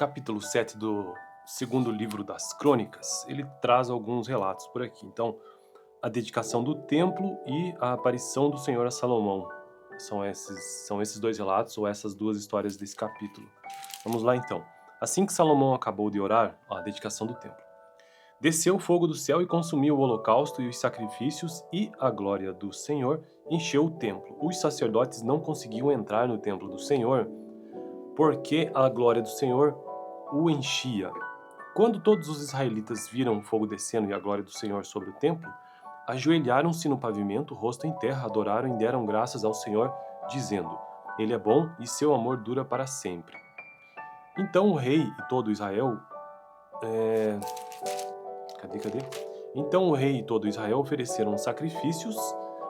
capítulo 7 do segundo livro das Crônicas, ele traz alguns relatos por aqui. Então, a dedicação do templo e a aparição do Senhor a Salomão. São esses dois relatos, ou essas duas histórias desse capítulo. Vamos lá então. Assim que Salomão acabou de orar, a dedicação do templo. Desceu o fogo do céu e consumiu o holocausto e os sacrifícios, e a glória do Senhor encheu o templo. Os sacerdotes não conseguiam entrar no templo do Senhor, porque a glória do Senhor o enchia. Quando todos os israelitas viram o fogo descendo e a glória do Senhor sobre o templo, ajoelharam-se no pavimento, rosto em terra, adoraram e deram graças ao Senhor, dizendo: Ele é bom e seu amor dura para sempre. Então o rei e todo Israel... Cadê? Então o rei e todo Israel ofereceram sacrifícios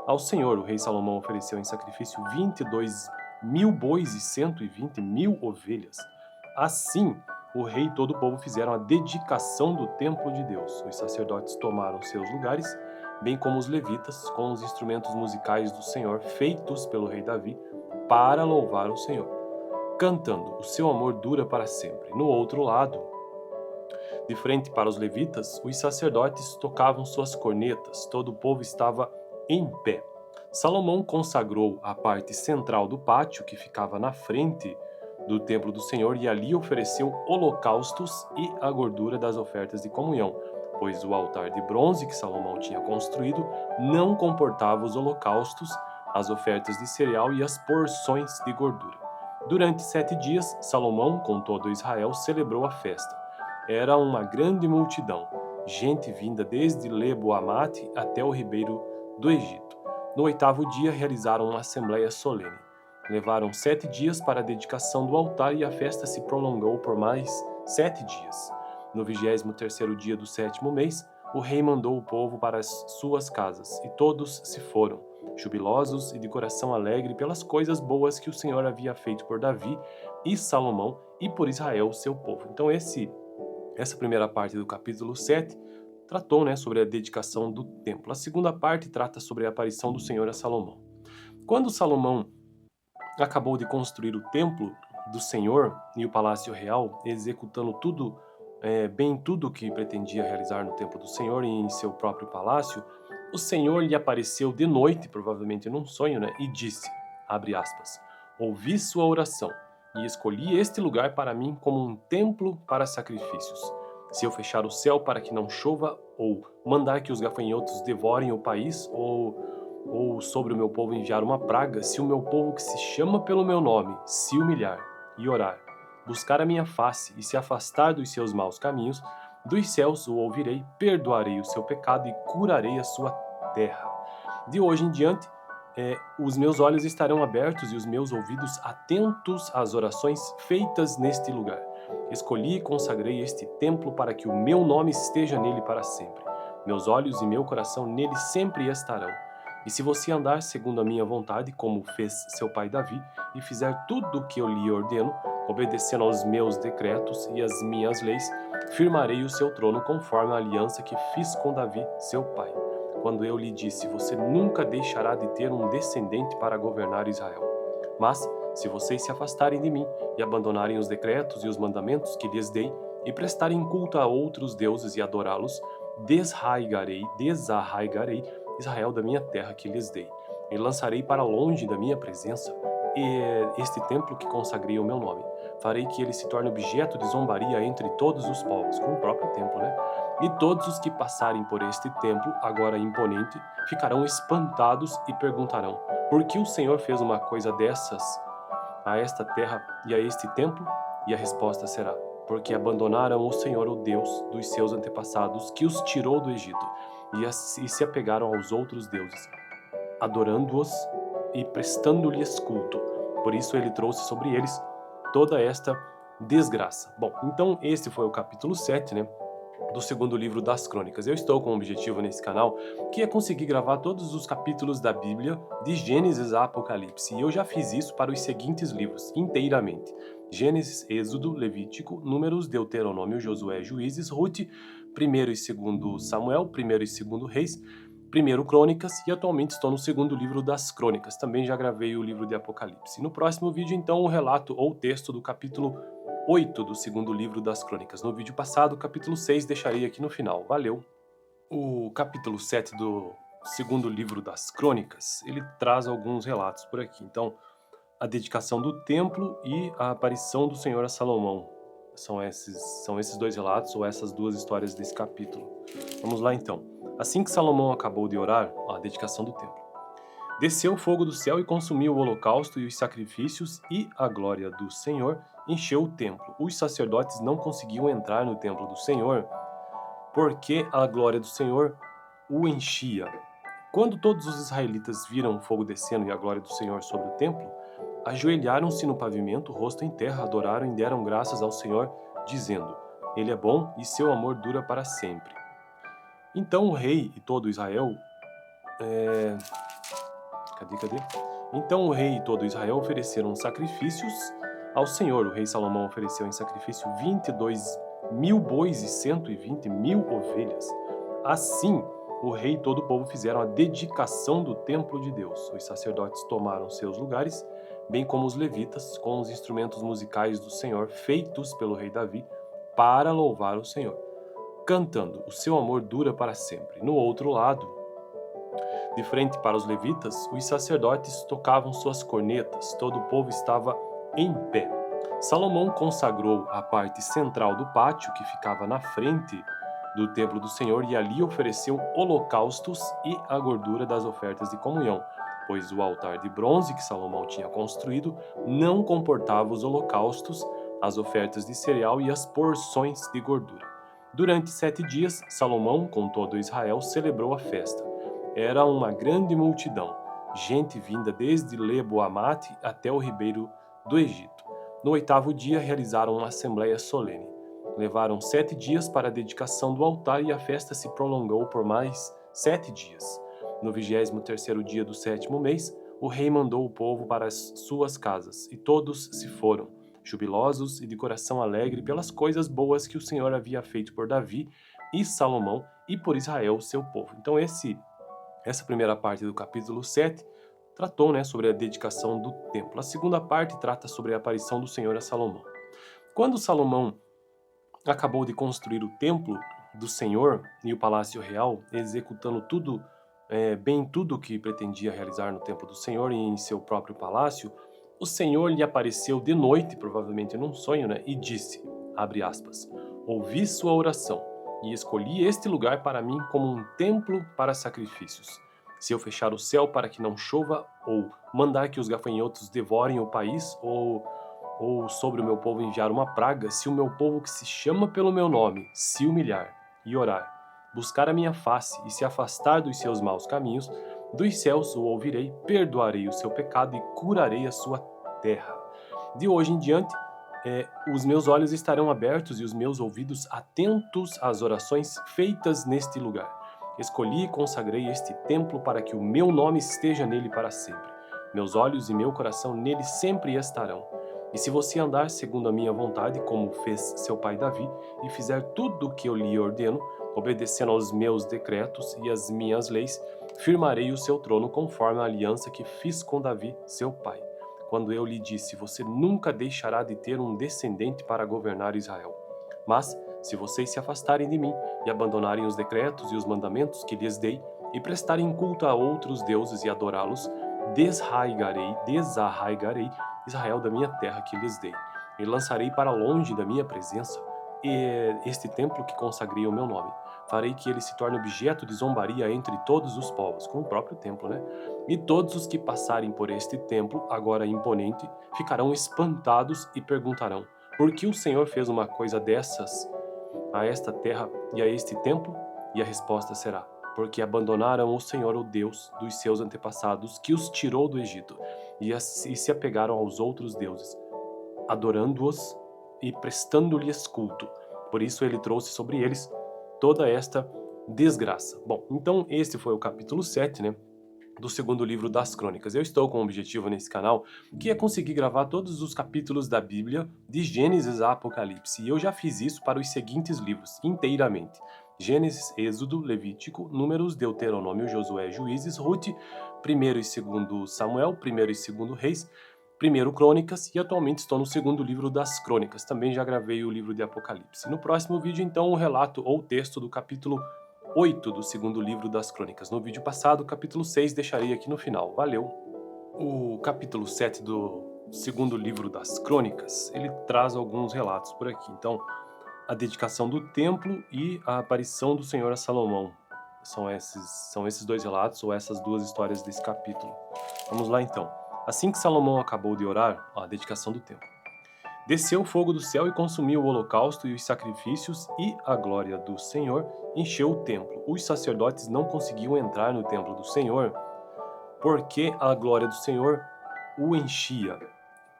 ao Senhor. O rei Salomão ofereceu em sacrifício 22.000 bois e 120.000 ovelhas. Assim, o rei e todo o povo fizeram a dedicação do templo de Deus. Os sacerdotes tomaram seus lugares, bem como os levitas, com os instrumentos musicais do Senhor, feitos pelo rei Davi, para louvar o Senhor, cantando: O seu amor dura para sempre. No outro lado, de frente para os levitas, os sacerdotes tocavam suas cornetas, todo o povo estava em pé. Salomão consagrou a parte central do pátio, que ficava na frente do templo do Senhor, e ali ofereceu holocaustos e a gordura das ofertas de comunhão, pois o altar de bronze que Salomão tinha construído não comportava os holocaustos, as ofertas de cereal e as porções de gordura. Durante 7 dias, Salomão, com todo Israel, celebrou a festa. Era uma grande multidão, gente vinda desde Lebo-Amate até o ribeiro do Egito. No 8º dia realizaram uma assembleia solene. Levaram 7 dias para a dedicação do altar e a festa se prolongou por mais 7 dias. No 23º dia do 7º mês, o rei mandou o povo para as suas casas, e todos se foram, jubilosos e de coração alegre pelas coisas boas que o Senhor havia feito por Davi e Salomão e por Israel, seu povo. Então essa primeira parte do capítulo 7 tratou, sobre a dedicação do templo. A segunda parte trata sobre a aparição do Senhor a Salomão. Quando Salomão acabou de construir o templo do Senhor e o palácio real, executando tudo o que pretendia realizar no templo do Senhor e em seu próprio palácio, o Senhor lhe apareceu de noite, provavelmente num sonho, e disse, abre aspas, ouvi sua oração e escolhi este lugar para mim como um templo para sacrifícios. Se eu fechar o céu para que não chova, ou mandar que os gafanhotos devorem o país, ou sobre o meu povo enviar uma praga, se o meu povo que se chama pelo meu nome se humilhar e orar, buscar a minha face e se afastar dos seus maus caminhos, dos céus o ouvirei, perdoarei o seu pecado e curarei a sua terra. De hoje em diante, os meus olhos estarão abertos e os meus ouvidos atentos às orações feitas neste lugar. Escolhi e consagrei este templo para que o meu nome esteja nele para sempre. Meus olhos e meu coração nele sempre estarão. E se você andar segundo a minha vontade, como fez seu pai Davi, e fizer tudo o que eu lhe ordeno, obedecendo aos meus decretos e às minhas leis, firmarei o seu trono conforme a aliança que fiz com Davi, seu pai. Quando eu lhe disse, você nunca deixará de ter um descendente para governar Israel. Mas, se vocês se afastarem de mim e abandonarem os decretos e os mandamentos que lhes dei, e prestarem culto a outros deuses e adorá-los, desarraigarei Israel da minha terra que lhes dei, e lançarei para longe da minha presença este templo que consagrei ao meu nome. Farei que ele se torne objeto de zombaria entre todos os povos, com o próprio templo, E todos os que passarem por este templo, agora imponente, ficarão espantados e perguntarão, por que o Senhor fez uma coisa dessas a esta terra e a este templo? E a resposta será, porque abandonaram o Senhor, o Deus dos seus antepassados, que os tirou do Egito, e se apegaram aos outros deuses, adorando-os e prestando-lhes culto. Por isso ele trouxe sobre eles toda esta desgraça. Bom, então este foi o capítulo 7, do segundo livro das Crônicas. Eu estou com um objetivo nesse canal, que é conseguir gravar todos os capítulos da Bíblia, de Gênesis a Apocalipse. E eu já fiz isso para os seguintes livros, inteiramente. Gênesis, Êxodo, Levítico, Números, Deuteronômio, Josué, Juízes, Rute, 1º e 2º Samuel, 1º e 2º Reis, 1º Crônicas, e atualmente estou no segundo livro das Crônicas. Também já gravei o livro de Apocalipse. No próximo vídeo, então, o relato ou texto do capítulo 8 do segundo livro das Crônicas. No vídeo passado, capítulo 6, deixarei aqui no final. Valeu! O capítulo 7 do segundo livro das Crônicas, ele traz alguns relatos por aqui. Então, a dedicação do templo e a aparição do Senhor a Salomão. São esses dois relatos, ou essas duas histórias desse capítulo. Vamos lá então. Assim que Salomão acabou de orar, a dedicação do templo. Desceu o fogo do céu e consumiu o holocausto e os sacrifícios, e a glória do Senhor encheu o templo. Os sacerdotes não conseguiam entrar no templo do Senhor, porque a glória do Senhor o enchia. Quando todos os israelitas viram o fogo descendo e a glória do Senhor sobre o templo, ajoelharam-se no pavimento, rosto em terra, adoraram e deram graças ao Senhor, dizendo: Ele é bom e seu amor dura para sempre. Então o rei e todo Israel... Então o rei e todo Israel ofereceram sacrifícios ao Senhor. O rei Salomão ofereceu em sacrifício 22.000 bois e 120.000 ovelhas. Assim, o rei e todo o povo fizeram a dedicação do templo de Deus. Os sacerdotes tomaram seus lugares, bem como os levitas, com os instrumentos musicais do Senhor, feitos pelo rei Davi, para louvar o Senhor, cantando: O seu amor dura para sempre. No outro lado, de frente para os levitas, os sacerdotes tocavam suas cornetas, todo o povo estava em pé. Salomão consagrou a parte central do pátio, que ficava na frente do templo do Senhor, e ali ofereceu holocaustos e a gordura das ofertas de comunhão, pois o altar de bronze que Salomão tinha construído não comportava os holocaustos, as ofertas de cereal e as porções de gordura. Durante 7 dias, Salomão, com todo Israel, celebrou a festa. Era uma grande multidão, gente vinda desde Lebo-Amate até o ribeiro do Egito. No 8º dia, realizaram uma assembleia solene. Levaram 7 dias para a dedicação do altar e a festa se prolongou por mais 7 dias. No 23º dia do 7º mês, o rei mandou o povo para as suas casas, e todos se foram, jubilosos e de coração alegre pelas coisas boas que o Senhor havia feito por Davi e Salomão e por Israel, seu povo. Então essa primeira parte do capítulo 7 tratou, sobre a dedicação do templo. A segunda parte trata sobre a aparição do Senhor a Salomão. Quando Salomão acabou de construir o templo do Senhor e o palácio real, executando tudo o que pretendia realizar no templo do Senhor e em seu próprio palácio, o Senhor lhe apareceu de noite, provavelmente num sonho, e disse, abre aspas, ouvi sua oração e escolhi este lugar para mim como um templo para sacrifícios. Se eu fechar o céu para que não chova, ou mandar que os gafanhotos devorem o país, ou sobre o meu povo enviar uma praga, se o meu povo que se chama pelo meu nome se humilhar e orar, buscar a minha face e se afastar dos seus maus caminhos, dos céus o ouvirei, perdoarei o seu pecado e curarei a sua terra. De hoje em diante, os meus olhos estarão abertos e os meus ouvidos atentos às orações feitas neste lugar. Escolhi e consagrei este templo para que o meu nome esteja nele para sempre. Meus olhos e meu coração nele sempre estarão. E se você andar segundo a minha vontade, como fez seu pai Davi, e fizer tudo o que eu lhe ordeno, obedecendo aos meus decretos e às minhas leis, firmarei o seu trono conforme a aliança que fiz com Davi, seu pai. Quando eu lhe disse, você nunca deixará de ter um descendente para governar Israel. Mas, se vocês se afastarem de mim e abandonarem os decretos e os mandamentos que lhes dei, e prestarem culto a outros deuses e adorá-los, desarraigarei Israel da minha terra que lhes dei, e lançarei para longe da minha presença este templo que consagrei ao meu nome. Farei que ele se torne objeto de zombaria entre todos os povos, com o próprio templo, E todos os que passarem por este templo, agora imponente, ficarão espantados e perguntarão, por que o Senhor fez uma coisa dessas a esta terra e a este templo? E a resposta será, porque abandonaram o Senhor, o Deus dos seus antepassados, que os tirou do Egito, e se apegaram aos outros deuses, adorando-os e prestando-lhes culto. Por isso ele trouxe sobre eles toda esta desgraça. Bom, então este foi o capítulo 7, do segundo livro das Crônicas. Eu estou com um objetivo nesse canal, que é conseguir gravar todos os capítulos da Bíblia, de Gênesis a Apocalipse. E eu já fiz isso para os seguintes livros, inteiramente. Gênesis, Êxodo, Levítico, Números, Deuteronômio, Josué, Juízes, Rute, 1º e 2º Samuel, 1º e 2º Reis, Primeiro Crônicas e atualmente estou no segundo livro das Crônicas. Também já gravei o livro de Apocalipse. No próximo vídeo, então, o relato ou texto do capítulo 8 do segundo livro das Crônicas. No vídeo passado, o capítulo 6, deixarei aqui no final. Valeu! O capítulo 7 do segundo livro das Crônicas, ele traz alguns relatos por aqui. Então, a dedicação do templo e a aparição do Senhor a Salomão. São esses dois relatos, ou essas duas histórias desse capítulo. Vamos lá então. Assim que Salomão acabou de orar, a dedicação do templo. Desceu o fogo do céu e consumiu o holocausto e os sacrifícios, e a glória do Senhor encheu o templo. Os sacerdotes não conseguiam entrar no templo do Senhor, porque a glória do Senhor o enchia.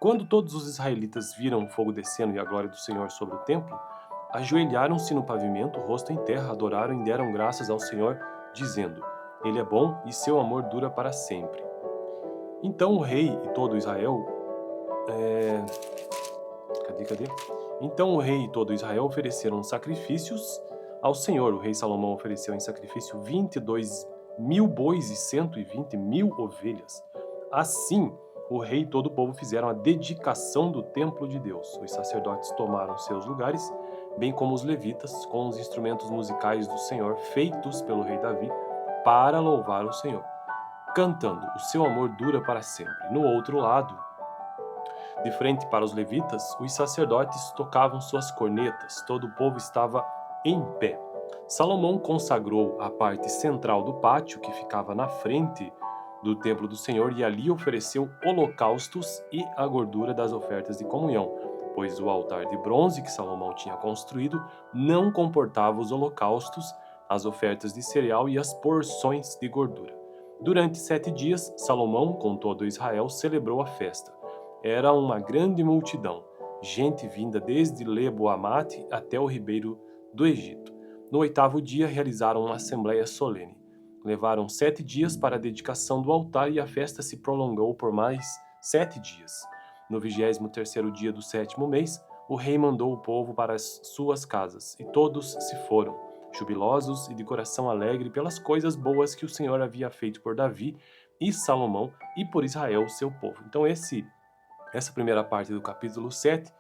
Quando todos os israelitas viram o fogo descendo e a glória do Senhor sobre o templo, ajoelharam-se no pavimento, rosto em terra, adoraram e deram graças ao Senhor, dizendo: Ele é bom e seu amor dura para sempre. Então o rei e todo Israel... Então o rei e todo Israel ofereceram sacrifícios ao Senhor. O rei Salomão ofereceu em sacrifício 22.000 bois e 120.000 ovelhas. Assim, o rei e todo o povo fizeram a dedicação do templo de Deus. Os sacerdotes tomaram seus lugares, bem como os levitas, com os instrumentos musicais do Senhor, feitos pelo rei Davi, para louvar o Senhor, cantando: O seu amor dura para sempre. No outro lado, de frente para os levitas, os sacerdotes tocavam suas cornetas, todo o povo estava em pé. Salomão consagrou a parte central do pátio, que ficava na frente do templo do Senhor, e ali ofereceu holocaustos e a gordura das ofertas de comunhão, pois o altar de bronze que Salomão tinha construído não comportava os holocaustos, as ofertas de cereal e as porções de gordura. Durante 7 dias, Salomão, com todo Israel, celebrou a festa. Era uma grande multidão, gente vinda desde Lebo-Amate até o ribeiro do Egito. No 8º dia, realizaram uma assembleia solene. Levaram 7 dias para a dedicação do altar e a festa se prolongou por mais 7 dias. No 23º dia do 7º mês, o rei mandou o povo para as suas casas, e todos se foram, jubilosos e de coração alegre pelas coisas boas que o Senhor havia feito por Davi e Salomão e por Israel, seu povo. Então essa primeira parte do capítulo 7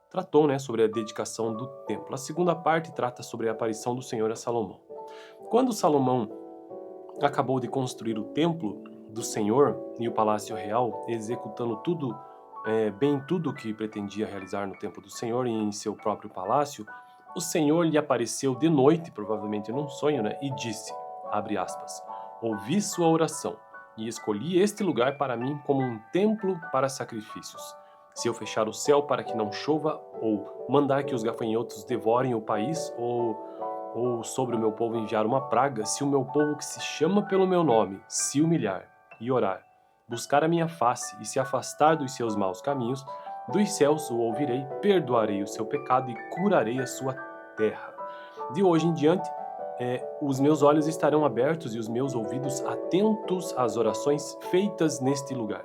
tratou, sobre a dedicação do templo. A segunda parte trata sobre a aparição do Senhor a Salomão. Quando Salomão acabou de construir o templo do Senhor e o palácio real, executando tudo o que pretendia realizar no templo do Senhor e em seu próprio palácio, o Senhor lhe apareceu de noite, provavelmente num sonho, e disse, abre aspas, ouvi sua oração e escolhi este lugar para mim como um templo para sacrifícios. Se eu fechar o céu para que não chova, ou mandar que os gafanhotos devorem o país, ou sobre o meu povo enviar uma praga, se o meu povo que se chama pelo meu nome se humilhar e orar, buscar a minha face e se afastar dos seus maus caminhos, dos céus o ouvirei, perdoarei o seu pecado e curarei a sua terra. De hoje em diante, os meus olhos estarão abertos e os meus ouvidos atentos às orações feitas neste lugar.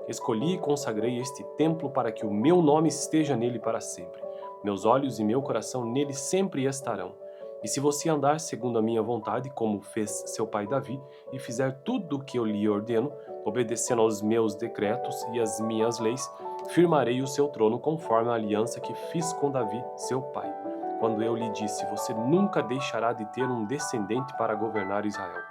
Escolhi e consagrei este templo para que o meu nome esteja nele para sempre. Meus olhos e meu coração nele sempre estarão. E se você andar segundo a minha vontade, como fez seu pai Davi, e fizer tudo o que eu lhe ordeno, obedecendo aos meus decretos e às minhas leis, firmarei o seu trono conforme a aliança que fiz com Davi, seu pai. Quando eu lhe disse, você nunca deixará de ter um descendente para governar Israel.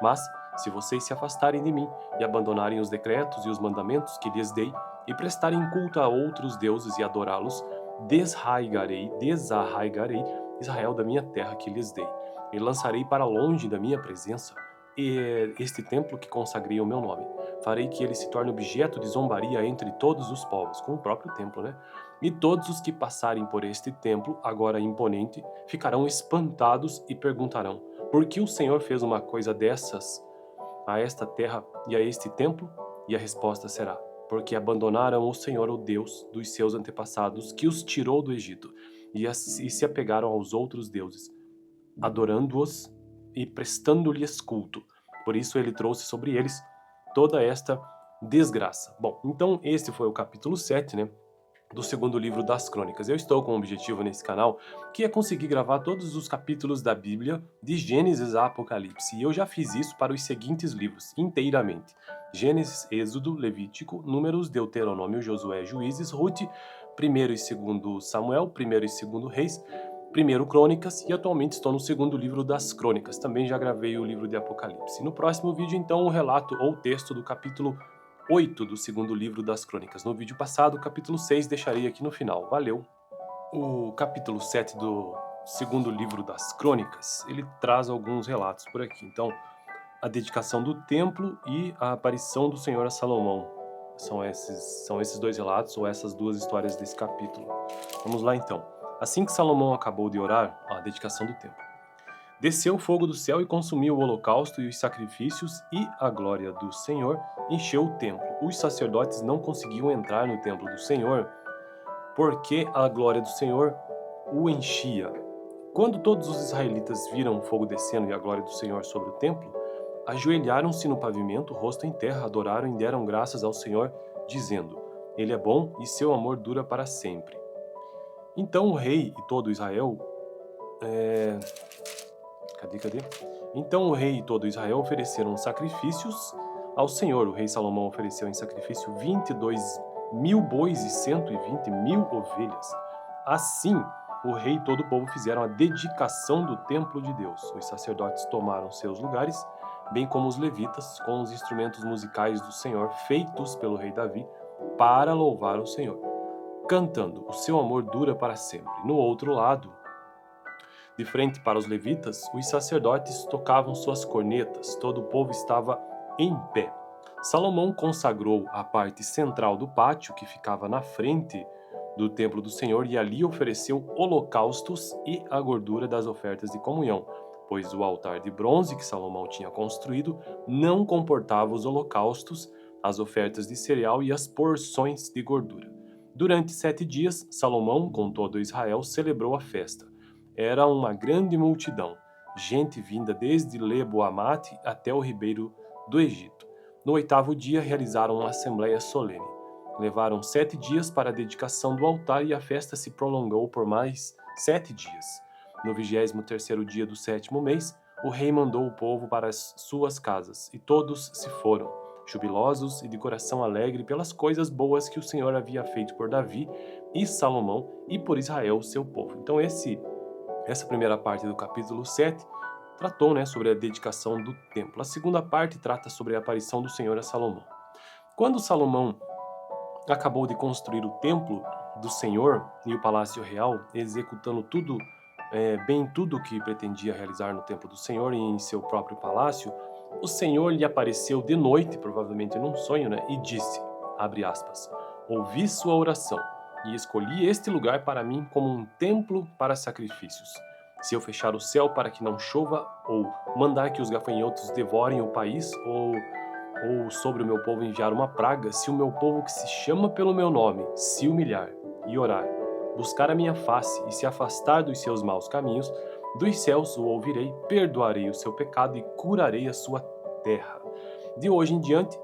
Mas, se vocês se afastarem de mim e abandonarem os decretos e os mandamentos que lhes dei, e prestarem culto a outros deuses e adorá-los, desarraigarei Israel da minha terra que lhes dei, e lançarei para longe da minha presença este templo que consagrei ao meu nome. Farei que ele se torne objeto de zombaria entre todos os povos, com o próprio templo, E todos os que passarem por este templo, agora imponente, ficarão espantados e perguntarão, por que o Senhor fez uma coisa dessas a esta terra e a este templo? E a resposta será, porque abandonaram o Senhor, o Deus dos seus antepassados, que os tirou do Egito, e se apegaram aos outros deuses, adorando-os e prestando-lhes culto. Por isso ele trouxe sobre eles toda esta desgraça. Bom, então este foi o capítulo 7, do segundo livro das Crônicas. Eu estou com um objetivo nesse canal, que é conseguir gravar todos os capítulos da Bíblia, de Gênesis a Apocalipse. E eu já fiz isso para os seguintes livros, inteiramente: Gênesis, Êxodo, Levítico, Números, Deuteronômio, Josué, Juízes, Rute, 1º e 2º Samuel, 1º e 2º Reis, 1º Crônicas, e atualmente estou no segundo livro das Crônicas. Também já gravei o livro de Apocalipse. No próximo vídeo, então, o relato ou texto do capítulo 8 do segundo livro das Crônicas. No vídeo passado, o capítulo 6 deixarei aqui no final. Valeu! O capítulo 7 do segundo livro das Crônicas, ele traz alguns relatos por aqui. Então, a dedicação do templo e a aparição do Senhor a Salomão. São esses dois relatos, ou essas duas histórias desse capítulo. Vamos lá então. Assim que Salomão acabou de orar, a dedicação do templo. Desceu o fogo do céu e consumiu o holocausto e os sacrifícios, e a glória do Senhor encheu o templo. Os sacerdotes não conseguiam entrar no templo do Senhor, porque a glória do Senhor o enchia. Quando todos os israelitas viram o fogo descendo e a glória do Senhor sobre o templo, ajoelharam-se no pavimento, rosto em terra, adoraram e deram graças ao Senhor, dizendo: Ele é bom e seu amor dura para sempre. Então o rei e todo Israel... Então o rei e todo Israel ofereceram sacrifícios ao Senhor. O rei Salomão ofereceu em sacrifício 22.000 bois e 120.000 ovelhas. Assim, o rei e todo o povo fizeram a dedicação do templo de Deus. Os sacerdotes tomaram seus lugares, bem como os levitas, com os instrumentos musicais do Senhor, feitos pelo rei Davi, para louvar o Senhor, cantando: O seu amor dura para sempre. No outro lado, de frente para os levitas, os sacerdotes tocavam suas cornetas, todo o povo estava em pé. Salomão consagrou a parte central do pátio, que ficava na frente do templo do Senhor, e ali ofereceu holocaustos e a gordura das ofertas de comunhão, pois o altar de bronze que Salomão tinha construído não comportava os holocaustos, as ofertas de cereal e as porções de gordura. Durante 7 dias, Salomão, com todo Israel, celebrou a festa. Era uma grande multidão, gente vinda desde Lebo-Amate até o ribeiro do Egito. No 8º dia realizaram uma assembleia solene. Levaram 7 dias para a dedicação do altar e a festa se prolongou por mais 7 dias. No 23º dia do 7º mês, o rei mandou o povo para as suas casas, e todos se foram, jubilosos e de coração alegre pelas coisas boas que o Senhor havia feito por Davi e Salomão e por Israel, seu povo. Então essa primeira parte do capítulo 7 tratou, sobre a dedicação do templo. A segunda parte trata sobre a aparição do Senhor a Salomão. Quando Salomão acabou de construir o templo do Senhor e o palácio real, executando tudo o que pretendia realizar no templo do Senhor e em seu próprio palácio, o Senhor lhe apareceu de noite, provavelmente num sonho, e disse, abre aspas, ouvi sua oração e escolhi este lugar para mim como um templo para sacrifícios. Se eu fechar o céu para que não chova, ou mandar que os gafanhotos devorem o país, ou sobre o meu povo enviar uma praga, se o meu povo que se chama pelo meu nome se humilhar e orar, buscar a minha face e se afastar dos seus maus caminhos, dos céus o ouvirei, perdoarei o seu pecado e curarei a sua terra. De hoje em diante,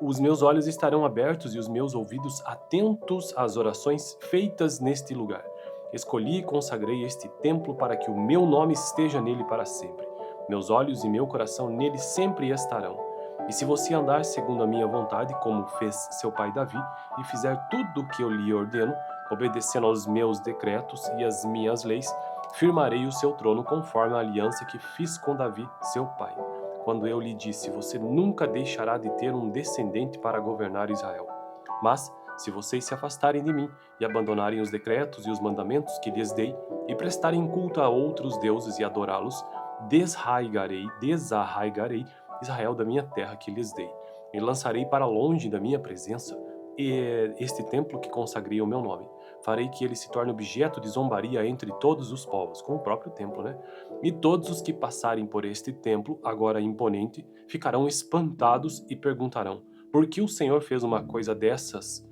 os meus olhos estarão abertos e os meus ouvidos atentos às orações feitas neste lugar. Escolhi e consagrei este templo para que o meu nome esteja nele para sempre. Meus olhos e meu coração nele sempre estarão. E se você andar segundo a minha vontade, como fez seu pai Davi, e fizer tudo o que eu lhe ordeno, obedecendo aos meus decretos e às minhas leis, firmarei o seu trono conforme a aliança que fiz com Davi, seu pai. Quando eu lhe disse, você nunca deixará de ter um descendente para governar Israel. Mas, se vocês se afastarem de mim e abandonarem os decretos e os mandamentos que lhes dei, e prestarem culto a outros deuses e adorá-los, desarraigarei Israel da minha terra que lhes dei, e lançarei para longe da minha presença este templo que consagrei ao meu nome. Farei que ele se torne objeto de zombaria entre todos os povos, com o próprio templo, E todos os que passarem por este templo, agora imponente, ficarão espantados e perguntarão, por que o Senhor fez uma coisa dessas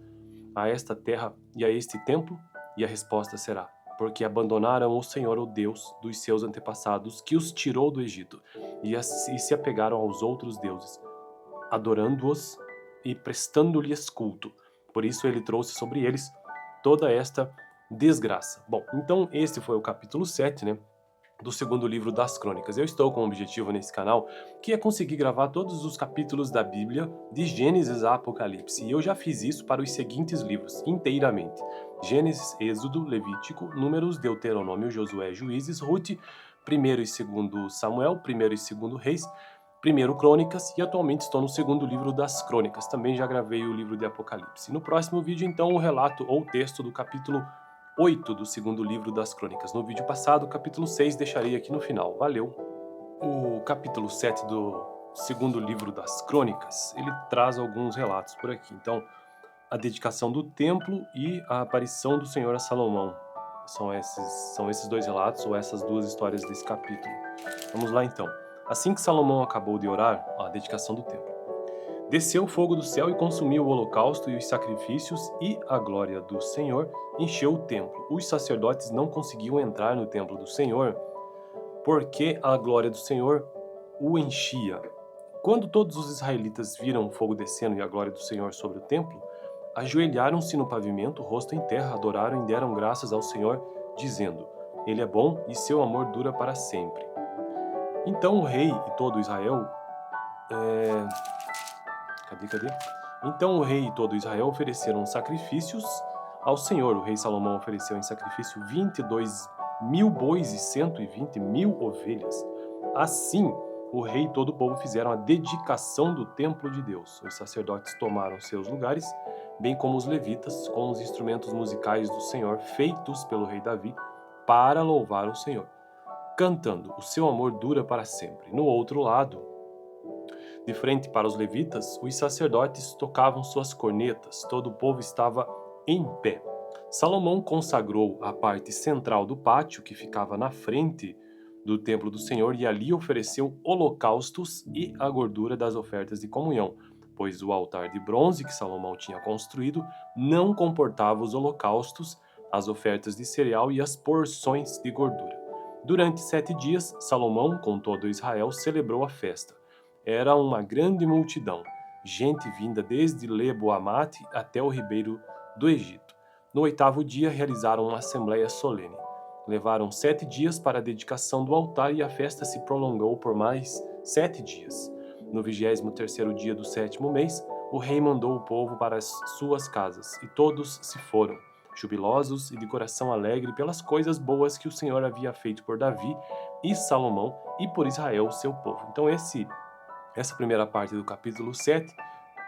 a esta terra e a este templo? E a resposta será, porque abandonaram o Senhor, o Deus dos seus antepassados, que os tirou do Egito, e se apegaram aos outros deuses, adorando-os e prestando-lhes culto. Por isso ele trouxe sobre eles toda esta desgraça. Bom, então este foi o capítulo 7, né, do segundo livro das Crônicas. Eu estou com um objetivo nesse canal, que é conseguir gravar todos os capítulos da Bíblia, de Gênesis a Apocalipse. E eu já fiz isso para os seguintes livros, inteiramente. Gênesis, Êxodo, Levítico, Números, Deuteronômio, Josué, Juízes, Rute, 1º e 2º Samuel, 1º e 2º Reis, 1º Crônicas, e atualmente estou no segundo livro das Crônicas. Também já gravei o livro de Apocalipse. No próximo vídeo, então, o relato ou texto do capítulo 8 do segundo livro das Crônicas. No vídeo passado, o capítulo 6, deixarei aqui no final. Valeu! O capítulo 7 do segundo livro das Crônicas, ele traz alguns relatos por aqui. Então, a dedicação do templo e a aparição do Senhor a Salomão. São esses dois relatos, ou essas duas histórias desse capítulo. Vamos lá então. Assim que Salomão acabou de orar, a dedicação do templo. Desceu o fogo do céu e consumiu o holocausto e os sacrifícios, e a glória do Senhor encheu o templo. Os sacerdotes não conseguiam entrar no templo do Senhor, porque a glória do Senhor o enchia. Quando todos os israelitas viram o fogo descendo e a glória do Senhor sobre o templo, ajoelharam-se no pavimento, rosto em terra, adoraram e deram graças ao Senhor, dizendo: Ele é bom e seu amor dura para sempre. Então o rei e todo Israel... Cadê? Então o rei e todo Israel ofereceram sacrifícios ao Senhor. O rei Salomão ofereceu em sacrifício 22.000 bois e 120.000 ovelhas. Assim, o rei e todo o povo fizeram a dedicação do templo de Deus. Os sacerdotes tomaram seus lugares, bem como os levitas, com os instrumentos musicais do Senhor, feitos pelo rei Davi, para louvar o Senhor, cantando: O seu amor dura para sempre. No outro lado, de frente para os levitas, os sacerdotes tocavam suas cornetas, todo o povo estava em pé. Salomão consagrou a parte central do pátio, que ficava na frente do templo do Senhor, e ali ofereceu holocaustos e a gordura das ofertas de comunhão, pois o altar de bronze que Salomão tinha construído não comportava os holocaustos, as ofertas de cereal e as porções de gordura. Durante 7 dias, Salomão, com todo Israel, celebrou a festa. Era uma grande multidão, gente vinda desde Lebo-Amate até o ribeiro do Egito. No 8º dia realizaram uma assembleia solene. Levaram 7 dias para a dedicação do altar e a festa se prolongou por mais 7 dias. No 23º dia do 7º mês, o rei mandou o povo para as suas casas, e todos se foram, jubilosos e de coração alegre pelas coisas boas que o Senhor havia feito por Davi e Salomão e por Israel, seu povo. Então essa primeira parte do capítulo 7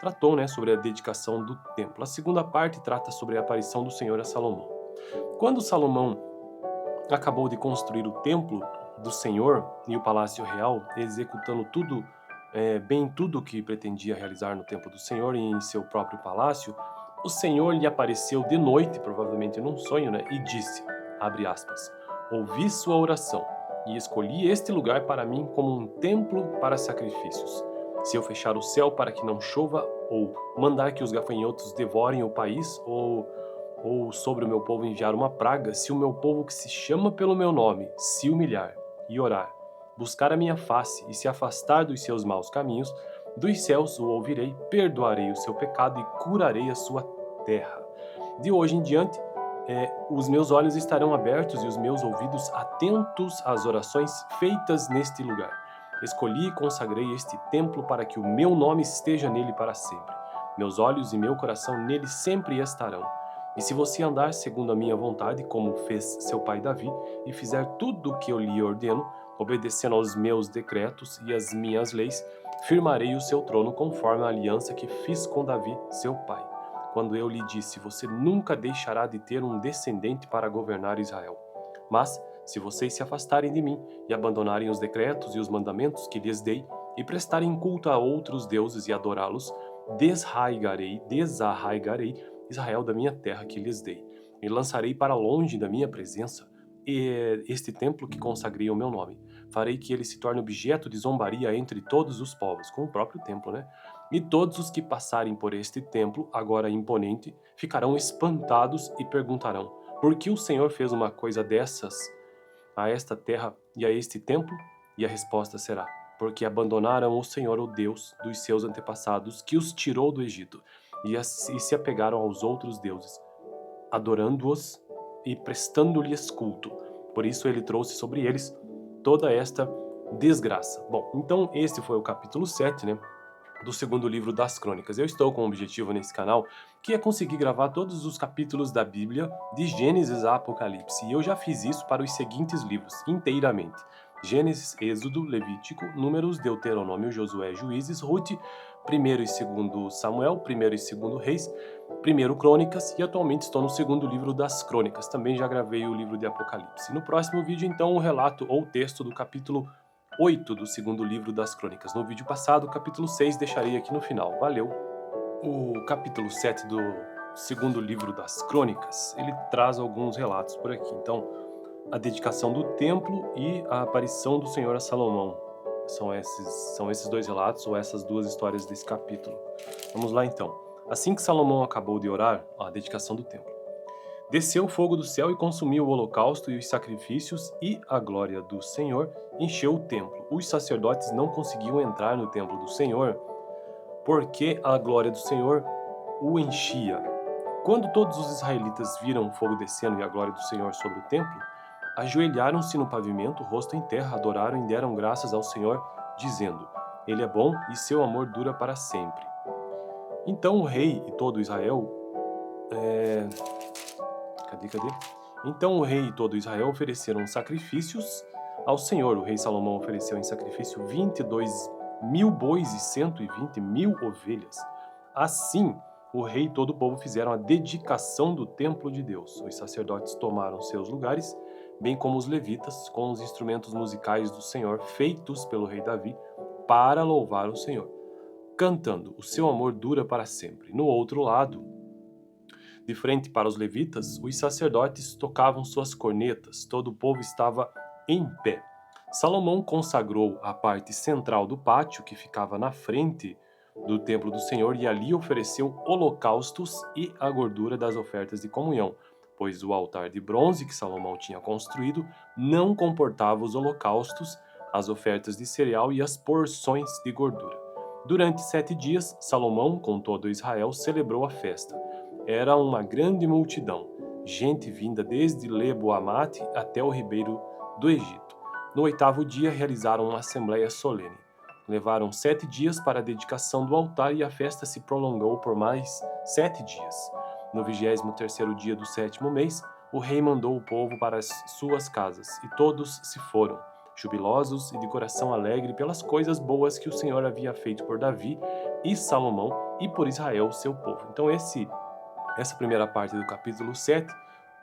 tratou, sobre a dedicação do templo. A segunda parte trata sobre a aparição do Senhor a Salomão. Quando Salomão acabou de construir o templo do Senhor e o palácio real, executando tudo o que pretendia realizar no templo do Senhor e em seu próprio palácio, o Senhor lhe apareceu de noite, provavelmente num sonho, e disse, abre aspas, ouvi sua oração e escolhi este lugar para mim como um templo para sacrifícios. Se eu fechar o céu para que não chova, ou mandar que os gafanhotos devorem o país, ou sobre o meu povo enviar uma praga, se o meu povo que se chama pelo meu nome se humilhar e orar, buscar a minha face e se afastar dos seus maus caminhos, dos céus o ouvirei, perdoarei o seu pecado e curarei a sua terra. De hoje em diante, os meus olhos estarão abertos e os meus ouvidos atentos às orações feitas neste lugar. Escolhi e consagrei este templo para que o meu nome esteja nele para sempre. Meus olhos e meu coração nele sempre estarão. E se você andar segundo a minha vontade, como fez seu pai Davi, e fizer tudo o que eu lhe ordeno, obedecendo aos meus decretos e às minhas leis, firmarei o seu trono conforme a aliança que fiz com Davi, seu pai. Quando eu lhe disse, você nunca deixará de ter um descendente para governar Israel. Mas, se vocês se afastarem de mim e abandonarem os decretos e os mandamentos que lhes dei, e prestarem culto a outros deuses e adorá-los, desarraigarei Israel da minha terra que lhes dei, e lançarei para longe da minha presença este templo que consagrei ao meu nome. Farei que ele se torne objeto de zombaria entre todos os povos, com o próprio templo, E todos os que passarem por este templo, agora imponente, ficarão espantados e perguntarão, por que o Senhor fez uma coisa dessas a esta terra e a este templo? E a resposta será, porque abandonaram o Senhor, o Deus dos seus antepassados, que os tirou do Egito, e se apegaram aos outros deuses. adorando-os e prestando-lhes culto. Por isso ele trouxe sobre eles toda esta desgraça. Bom, então esse foi o capítulo 7, né, do segundo livro das Crônicas. Eu estou com um objetivo nesse canal, que é conseguir gravar todos os capítulos da Bíblia, de Gênesis a Apocalipse. E eu já fiz isso para os seguintes livros, inteiramente: Gênesis, Êxodo, Levítico, Números, Deuteronômio, Josué, Juízes, Rute, 1º e 2º Samuel, 1º e 2º Reis, 1º Crônicas, e atualmente estou no segundo livro das Crônicas. Também já gravei o livro de Apocalipse. No próximo vídeo, então, o relato ou texto do capítulo 8 do segundo livro das Crônicas. No vídeo passado, o capítulo 6, deixarei aqui no final. Valeu! O capítulo 7 do segundo livro das Crônicas, ele traz alguns relatos por aqui. Então, a dedicação do templo e a aparição do Senhor a Salomão. São esses dois relatos, ou essas duas histórias desse capítulo. Vamos lá então. Assim que Salomão acabou de orar, a dedicação do templo, desceu o fogo do céu e consumiu o holocausto e os sacrifícios, e a glória do Senhor encheu o templo. Os sacerdotes não conseguiam entrar no templo do Senhor, porque a glória do Senhor o enchia. Quando todos os israelitas viram o fogo descendo e a glória do Senhor sobre o templo, ajoelharam-se no pavimento, rosto em terra, adoraram e deram graças ao Senhor, dizendo: Ele é bom e seu amor dura para sempre. Então o rei e todo Israel... Então o rei e todo Israel ofereceram sacrifícios ao Senhor. O rei Salomão ofereceu em sacrifício 22.000 bois e 120.000 ovelhas. Assim, o rei e todo o povo fizeram a dedicação do templo de Deus. Os sacerdotes tomaram seus lugares, bem como os levitas, com os instrumentos musicais do Senhor, feitos pelo rei Davi, para louvar o Senhor, cantando: O seu amor dura para sempre. No outro lado, de frente para os levitas, os sacerdotes tocavam suas cornetas, todo o povo estava em pé. Salomão consagrou a parte central do pátio, que ficava na frente do templo do Senhor, e ali ofereceu holocaustos e a gordura das ofertas de comunhão, pois o altar de bronze que Salomão tinha construído não comportava os holocaustos, as ofertas de cereal e as porções de gordura. Durante 7 dias, Salomão, com todo Israel, celebrou a festa. Era uma grande multidão, gente vinda desde Lebo-Amate até o ribeiro do Egito. No 8º dia, realizaram uma assembleia solene. Levaram 7 dias para a dedicação do altar e a festa se prolongou por mais 7 dias. No 23º dia do 7º mês, o rei mandou o povo para as suas casas, e todos se foram, jubilosos e de coração alegre pelas coisas boas que o Senhor havia feito por Davi e Salomão e por Israel, seu povo. Então essa primeira parte do capítulo 7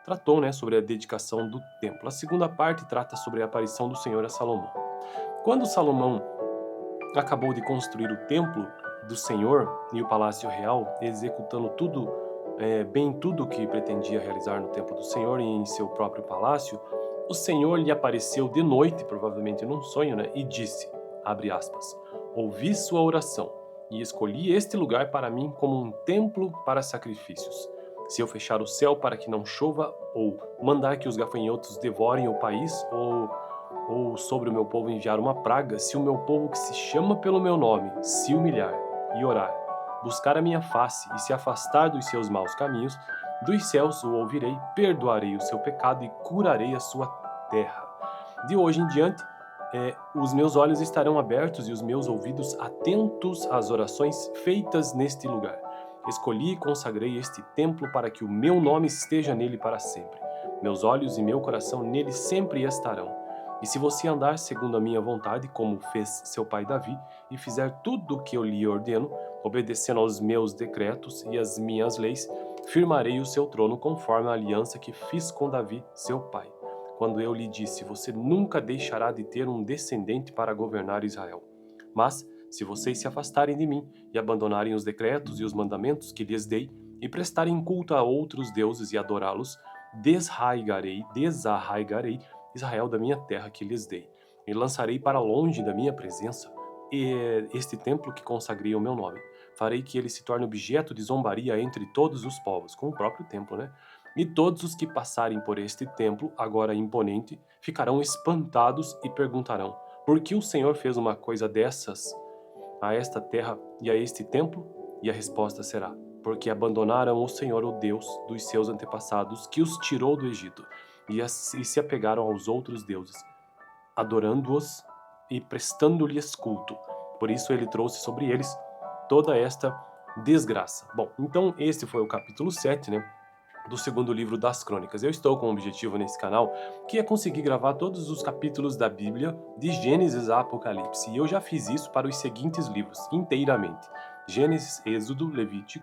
tratou, sobre a dedicação do templo. A segunda parte trata sobre a aparição do Senhor a Salomão. Quando Salomão acabou de construir o templo do Senhor e o palácio real, executando tudo o que pretendia realizar no templo do Senhor e em seu próprio palácio, o Senhor lhe apareceu de noite, provavelmente num sonho, e disse, abre aspas, ouvi sua oração e escolhi este lugar para mim como um templo para sacrifícios. Se eu fechar o céu para que não chova, ou mandar que os gafanhotos devorem o país, ou sobre o meu povo enviar uma praga, se o meu povo que se chama pelo meu nome se humilhar e orar, buscar a minha face e se afastar dos seus maus caminhos, dos céus o ouvirei, perdoarei o seu pecado e curarei a sua terra. De hoje em diante, os meus olhos estarão abertos e os meus ouvidos atentos às orações feitas neste lugar. Escolhi e consagrei este templo para que o meu nome esteja nele para sempre. Meus olhos e meu coração nele sempre estarão. E se você andar segundo a minha vontade, como fez seu pai Davi, e fizer tudo o que eu lhe ordeno, obedecendo aos meus decretos e às minhas leis, firmarei o seu trono conforme a aliança que fiz com Davi, seu pai. Quando eu lhe disse, você nunca deixará de ter um descendente para governar Israel. Mas, se vocês se afastarem de mim e abandonarem os decretos e os mandamentos que lhes dei, e prestarem culto a outros deuses e adorá-los, desarraigarei Israel da minha terra que lhes dei, e lançarei para longe da minha presença este templo que consagrei ao meu nome. Farei que ele se torne objeto de zombaria entre todos os povos, com o próprio templo, E todos os que passarem por este templo, agora imponente, ficarão espantados e perguntarão, por que o Senhor fez uma coisa dessas a esta terra e a este templo? E a resposta será, porque abandonaram o Senhor, o Deus dos seus antepassados, que os tirou do Egito, e se apegaram aos outros deuses, adorando-os e prestando-lhes culto. Por isso ele trouxe sobre eles toda esta desgraça. Bom, então esse foi o capítulo 7, né? Do segundo livro das Crônicas. Eu estou com um objetivo nesse canal, que é conseguir gravar todos os capítulos da Bíblia, de Gênesis a Apocalipse. E eu já fiz isso para os seguintes livros, inteiramente: Gênesis, Êxodo, Levítico,